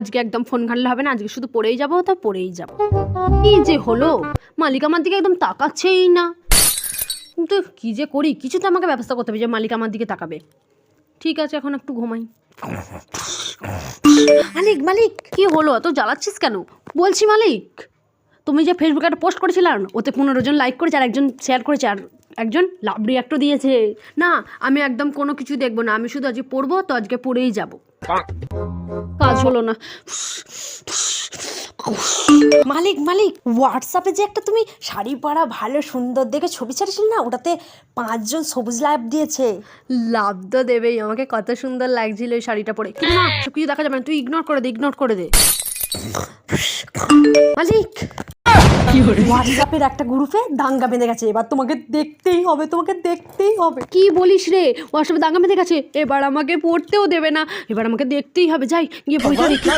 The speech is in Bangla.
আজকে একদম ফোন ঘাটলে হবে না, আজকে শুধু পড়েই যাবো, তা পড়েই যাবো। কি যে হলো, মালিক আমার দিকে একদম তাকাচ্ছেই না। কিন্তু কি যে করি, কিছু তো আমাকে ব্যবস্থা করতে হবে যে মালিক আমার দিকে তাকাবে। ঠিক আছে, এখন একটু ঘুমাই। মালিক মালিক, কি হলো, এত জ্বালাচ্ছিস কেন? বলছি মালিক, তুমি যে ফেসবুকে একটা পোস্ট করেছিলাম, ওতে 15 জন লাইক করেছে আর একজন শেয়ার করেছে আর একজন লাভ রিঅ্যাক্টও দিয়েছে। না, আমি একদম কোনো কিছু দেখবো না, আমি শুধু আজকে পড়বো, তো আজকে পড়েই যাব। কাজ হলো না। মালিক মালিক, হোয়াটসঅ্যাপে যে একটা তুমি শাড়ি পরা ভালো সুন্দর দেখে ছবি ছাড়িয়েছিলে না, ওটাতে 5 জন সবুজ লাইক দিয়েছে। লাভ তো দেবেই, আমাকে কত সুন্দর লাগছিল এই শাড়িটা পরে। কিন্তু না, সব কিছু দেখা যাবে না, তুই ইগনোর করে দে, ইগনোর করে দে। মালিক, হোয়াটসঅ্যাপের একটা গ্রুপে দাঙ্গা বেঁধে গেছে, এবার তোমাকে দেখতেই হবে, তোমাকে দেখতেই হবে। কি বলিস রে, হোয়াটসঅ্যাপে দাঙ্গা বেঁধে গেছে? এবার আমাকে পড়তেও দেবে না, এবার আমাকে দেখতেই হবে। যাই গিয়ে বইটা রেখে